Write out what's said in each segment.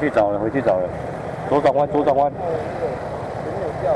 去找了，回去找了。左转弯，左转弯。前面有掉。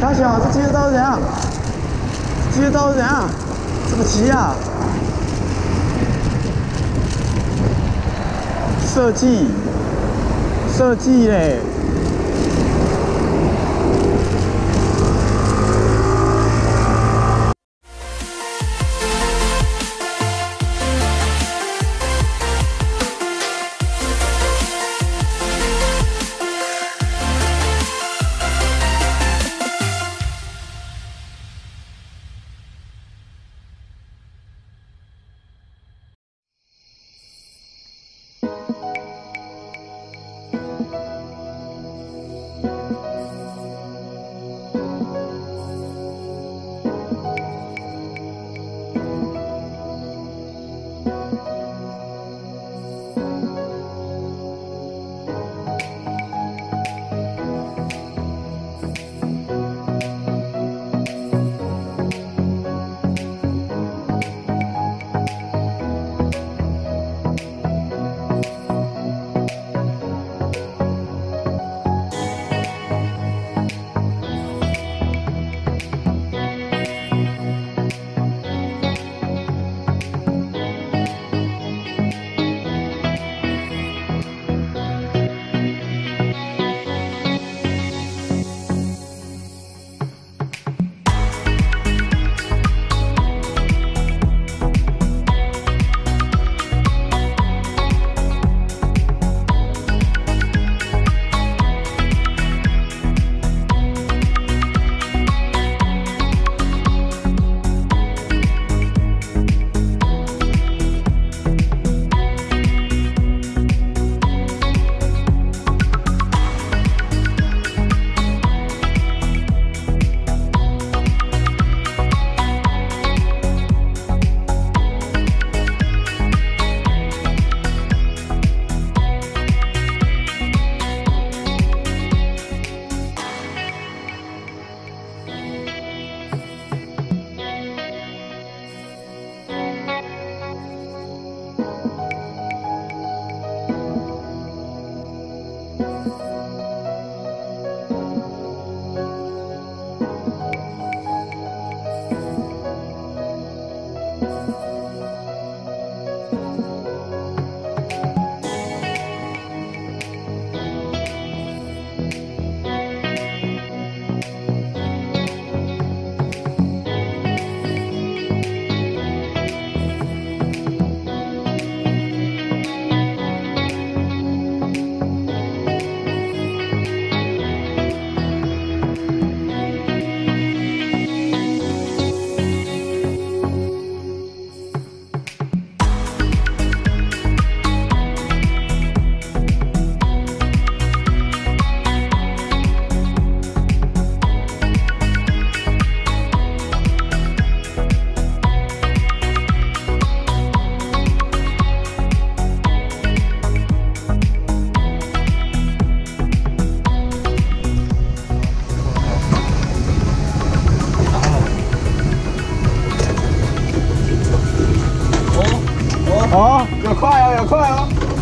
大小，这街道是怎样？街道是怎样？这么急啊？设计嘞！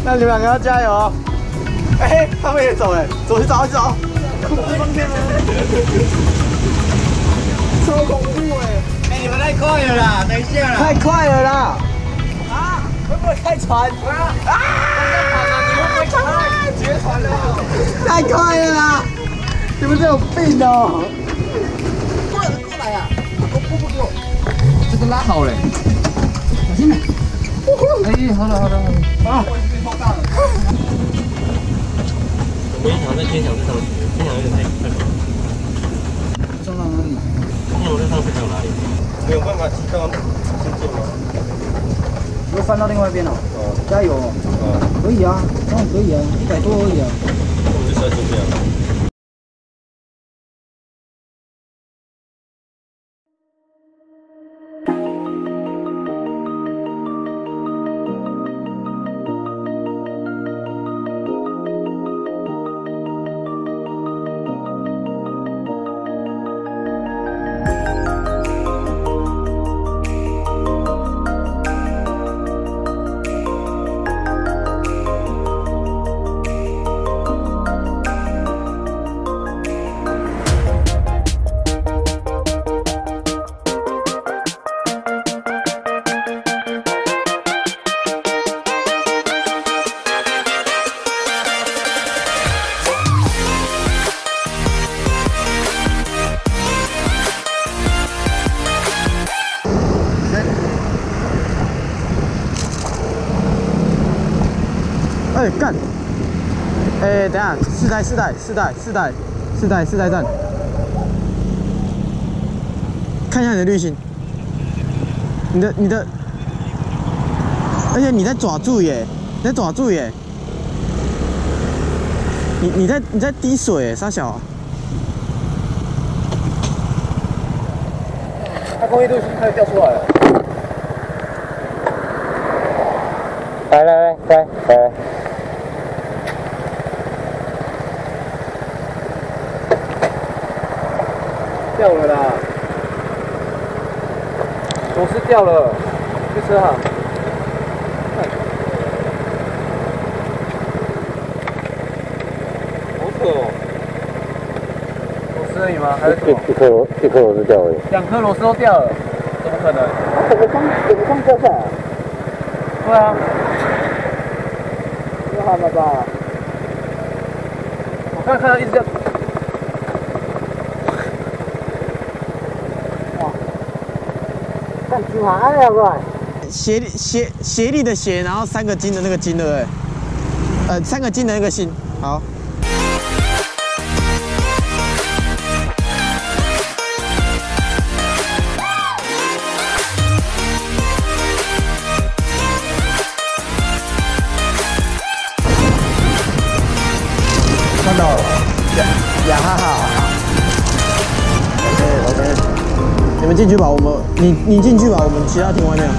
那你们两个要加油哦！哎，他们也走哎，走去找一找，控制方向啊！超恐怖哎！哎，你们太快了啦，等一下啦！太快了啦！啊，会不会开船？啊！你会不会开？绝船了！太快了啦！你们这有病哦！过来啊！不给我，这个拉好嘞，小心点。哎，好了。啊！我一想在天桥这上去，天桥有点太高。撞到哪里？天桥在上去还有哪里？没有办法骑到先进吗？又翻到另外一边了。哦，加油哦！可以啊，当然可以啊，100多而已啊。我们就下去这样。哎，干！哎，等一下，四代站，看一下你的滤芯，你的，而且你在抓住耶，你在滴水耶，傻小。它工业滤芯开始掉出来了。来，掉了啦，螺丝掉了，去车行。好扯哦，螺丝而已吗？还是什么？一颗螺丝掉而已。2颗螺丝都掉了，怎么可能？整个窗掉下来。对啊，有好了吧？我刚看到一直在。看芝麻哎呀，不协力的协，然后3个金的那个金，对不对？3个金的那个心，好。看到了，呀哈哈。OK。你们进去吧，你进去吧，我们其他停外面。